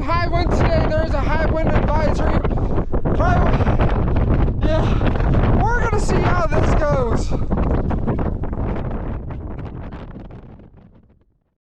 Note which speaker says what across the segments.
Speaker 1: high wind today. There is a high wind advisory. Yeah, we're gonna see how this goes.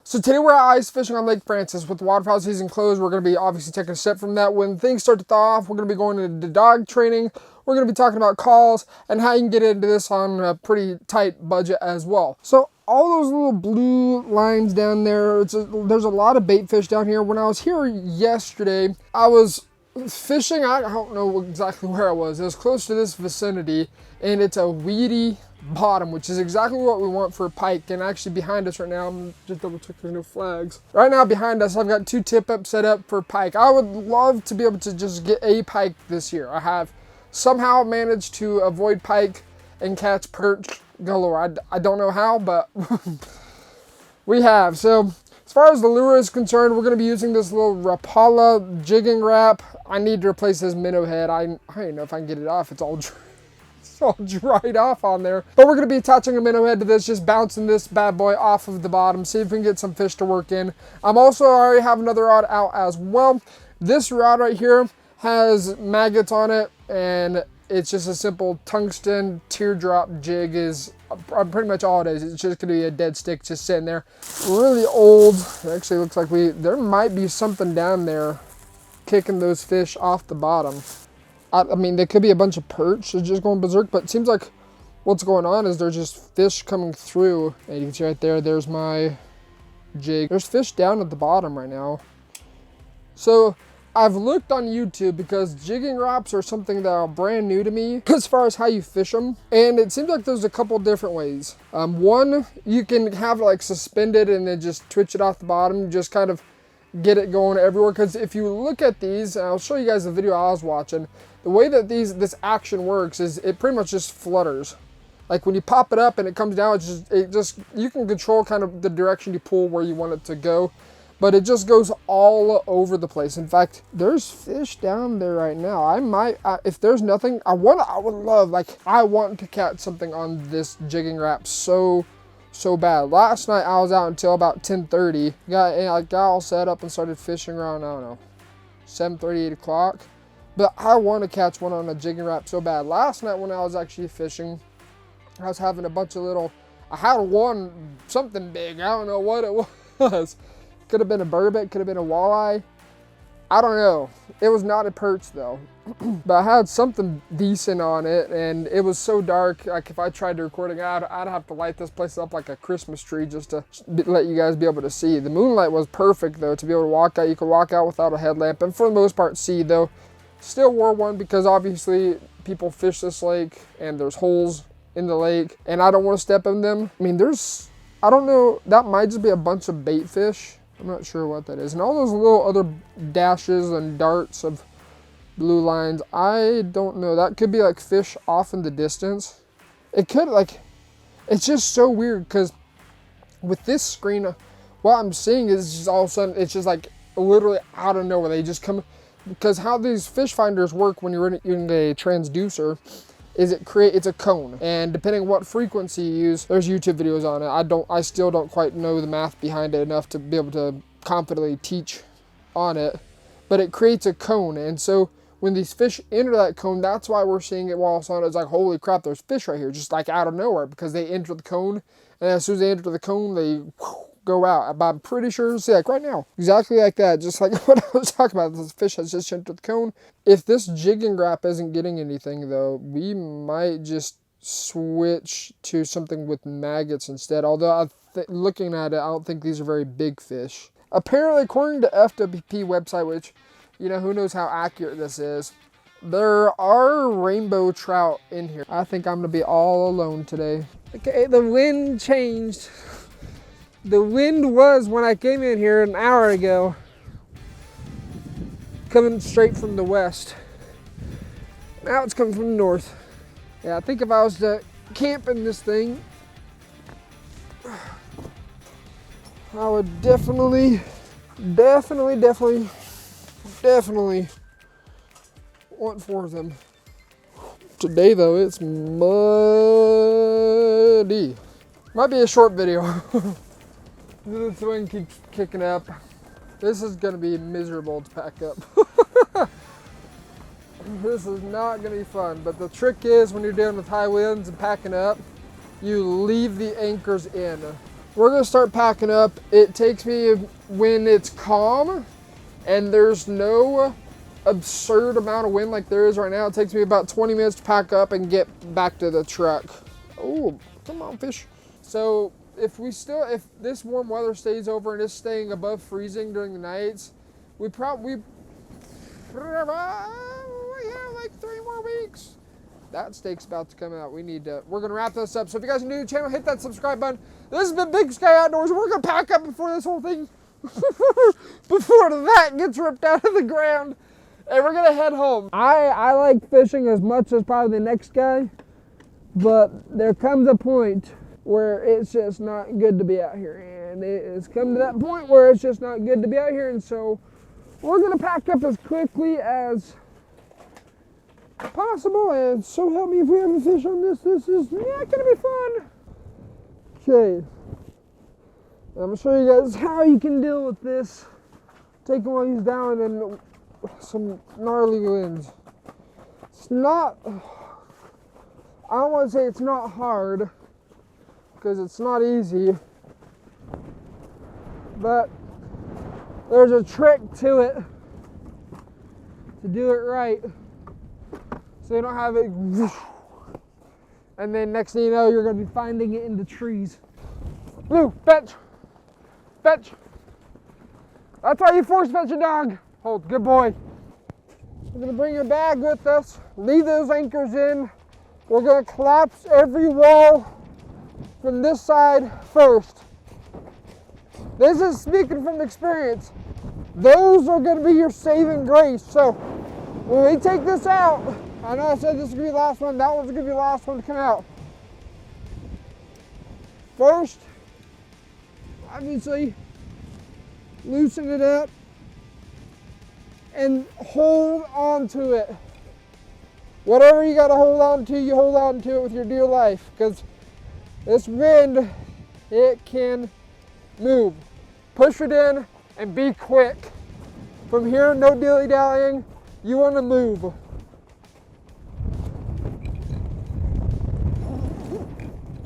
Speaker 1: So today we're ice fishing on Lake Francis. With the waterfowl season closed, we're going to be obviously taking a step from that. When things start to thaw off, we're going to be going into dog training. We're going to be talking about calls and how you can get into this on a pretty tight budget as well. So all those little blue lines down there, there's a lot of bait fish down here. When I was here yesterday, I was fishing. I don't know exactly where I was. It was close to this vicinity, and it's a weedy bottom, which is exactly what we want for pike. And actually behind us right now, I'm just double checking there's no flags. Right now behind us, I've got 2 tip-ups set up for pike. I would love to be able to just get a pike this year. I have somehow managed to avoid pike and catch perch galore. I don't know how, but we have. So as far as the lure is concerned, we're going to be using this little Rapala jigging wrap. I need to replace this minnow head. I don't even know if I can get it off. It's all dried off on there. But we're going to be attaching a minnow head to this, just bouncing this bad boy off of the bottom, see if we can get some fish to work in. I'm also already have another rod out as well. This rod right here has maggots on it, and it's just a simple tungsten teardrop jig is pretty much all it is. It's just going to be a dead stick just sitting there. Really old. It actually looks like there might be something down there kicking those fish off the bottom. I mean, there could be a bunch of perch that's just going berserk, but it seems like what's going on is there's just fish coming through. And you can see right there, there's my jig. There's fish down at the bottom right now. So I've looked on YouTube because jigging wraps are something that are brand new to me as far as how you fish them. And it seems like there's a couple different ways. One, you can have it like suspended and then just twitch it off the bottom, just kind of get it going everywhere. Because if you look at these, and I'll show you guys the video I was watching, the way that this action works is it pretty much just flutters. Like when you pop it up and it comes down, it just you can control kind of the direction you pull where you want it to go, but it just goes all over the place. In fact, there's fish down there right now. I might, if there's nothing, I want to catch something on this jigging wrap so bad. Last night I was out until about 10:30. Got all set up and started fishing around, I don't know, 7:30, 8 o'clock. But I want to catch one on a jigging wrap so bad. Last night when I was actually fishing, I was having a bunch of I had one, something big. I don't know what it was. Could have been a burbot, could have been a walleye. I don't know. It was not a perch though. But I had something decent on it, and it was so dark, like if I tried to record it, I'd have to light this place up like a Christmas tree just to let you guys be able to see. The moonlight was perfect though to be able to walk out. You could walk out without a headlamp, and for the most part see though. Still wore one because obviously people fish this lake and there's holes in the lake and I don't want to step in them. I mean, I don't know, that might just be a bunch of bait fish. I'm not sure what that is. And all those little other dashes and darts of blue lines, I don't know. That could be like fish off in the distance. It could, like, it's just so weird because with this screen, what I'm seeing is just all of a sudden, it's just like literally out of nowhere. They just come, because how these fish finders work when you're in a transducer is it's a cone, and depending on what frequency you use, there's YouTube videos on it. I still don't quite know the math behind it enough to be able to confidently teach on it, but it creates a cone. And so when these fish enter that cone, that's why we're seeing it while all of a sudden it's like, holy crap, there's fish right here, just like out of nowhere, because they enter the cone, and as soon as they enter the cone, they go out. But I'm pretty sure, see, like right now, exactly like that, just like what I was talking about, this fish has just entered the cone. If this jigging wrap isn't getting anything though, we might just switch to something with maggots instead, although looking at it, I don't think these are very big fish. Apparently, according to FWP website, which, you know, who knows how accurate this is, there are rainbow trout in here. I think I'm gonna be all alone today. Okay, the wind changed. The wind was, when I came in here an hour ago, coming straight from the west. Now it's coming from the north. Yeah, I think if I was to camp in this thing, I would definitely want 4 of them. Today though, it's muddy. Might be a short video. The wind keeps kicking up. This is gonna be miserable to pack up. This is not gonna be fun, but the trick is when you're dealing with high winds and packing up, you leave the anchors in. We're gonna start packing up. It takes me, when it's calm and there's no absurd amount of wind like there is right now, it takes me about 20 minutes to pack up and get back to the truck. Oh, come on, fish. So if this warm weather stays over and it's staying above freezing during the nights, we have like 3 more weeks. That steak's about to come out. We're gonna wrap this up. So if you guys are new to the channel, hit that subscribe button. This has been Big Sky Outdoors. We're gonna pack up before this whole thing, before that gets ripped out of the ground. And we're gonna head home. I like fishing as much as probably the next guy, but there comes a point where it's just not good to be out here. And it has come to that point where it's just not good to be out here. And so we're gonna pack up as quickly as possible, and so help me if we have a fish on this. This is not gonna be fun. Okay, I'm gonna show you guys how you can deal with this. Taking one of these down and some gnarly winds. It's not, I don't want to say it's not hard, because it's not easy, but there's a trick to it to do it right. So you don't have it, and then next thing you know, you're going to be finding it in the trees. Blue, fetch, fetch. That's how you force fetch a dog. Hold, good boy. We're going to bring your bag with us, leave those anchors in. We're going to collapse every wall from this side first. This is speaking from experience. Those are going to be your saving grace. So when we take this out, I know I said this is going to be the last one. That one's going to be the last one to come out. First, obviously, loosen it up and hold on to it. Whatever you got to hold on to, you hold on to it with your dear life, because this wind, it can move. Push it in and be quick. From here, no dilly-dallying. You want to move.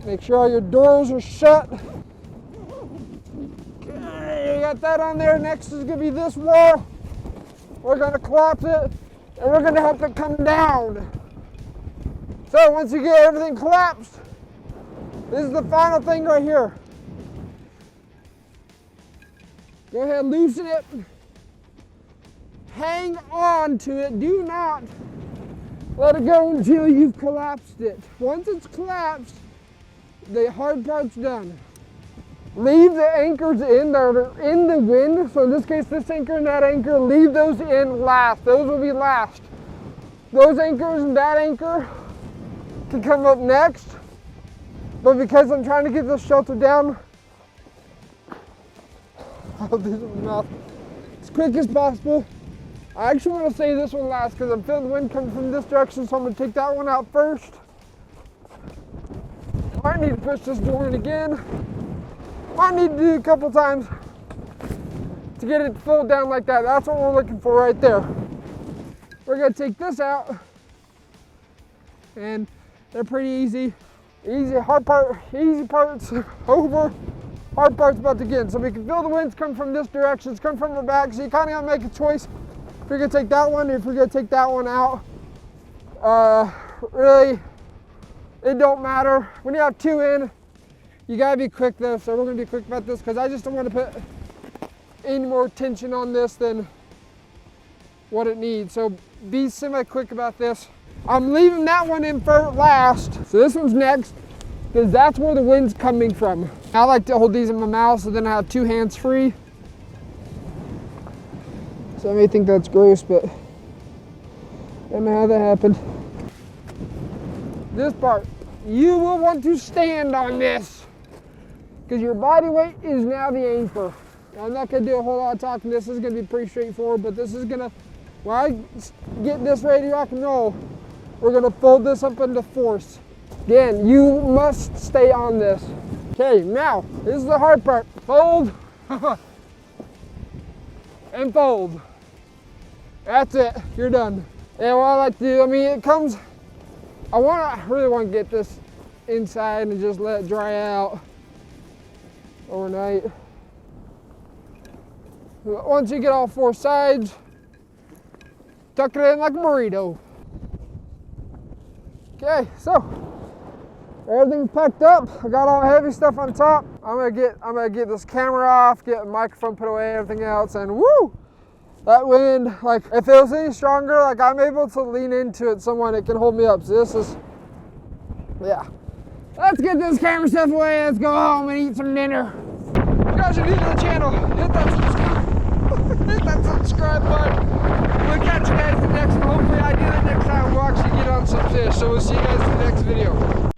Speaker 1: Make sure all your doors are shut. Okay, you got that on there. Next is going to be this wall. We're going to collapse it, and we're going to help it come down. So once you get everything collapsed, this is the final thing right here. Go ahead, loosen it. Hang on to it. Do not let it go until you've collapsed it. Once it's collapsed, the hard part's done. Leave the anchors in that are in the wind. So in this case, this anchor and that anchor, leave those in last. Those will be last. Those anchors and that anchor can come up next. But because I'm trying to get this shelter down, I'll do it with my mouth as quick as possible. I actually want to say this one last because I'm feeling the wind coming from this direction, so I'm going to take that one out first. Might need to push this door in again. Might need to do it a couple times to get it to fold down like that. That's what we're looking for right there. We're going to take this out, and they're pretty easy. Easy parts over. Hard part's about to begin. So we can feel the winds come from this direction. It's coming from the back, so you kind of got to make a choice. If you're going to take that one, or if you're going to take that one out. Really, it don't matter. When you have two in, you got to be quick though. So we're going to be quick about this because I just don't want to put any more tension on this than what it needs. So be semi-quick about this. I'm leaving that one in for last. So this one's next, because that's where the wind's coming from. I like to hold these in my mouth so then I have two hands free. Some may think that's gross, but I don't know how that happened. This part, you will want to stand on this because your body weight is now the anchor. Now, I'm not going to do a whole lot of talking. This is going to be pretty straightforward, but this is going to, when I get this ready to rock and roll, we're going to fold this up into force. Again, you must stay on this. Okay, now, this is the hard part. Fold. and fold. That's it, you're done. And what I like to do, I mean, it comes, I really want to get this inside and just let it dry out overnight. Once you get all 4 sides, tuck it in like a burrito. Okay, so everything's packed up. I got all the heavy stuff on top. I'm gonna get this camera off, get the microphone put away, everything else, and woo! That wind, like if it was any stronger, like I'm able to lean into it somewhat, it can hold me up. So this is, yeah. Let's get this camera stuff away. Let's go home and eat some dinner. If you guys are new to the channel, hit that subscribe, hit that subscribe button. We'll catch you guys in the next one. Hopefully I do that next time. We'll actually get on some fish. So we'll see you guys in the next video.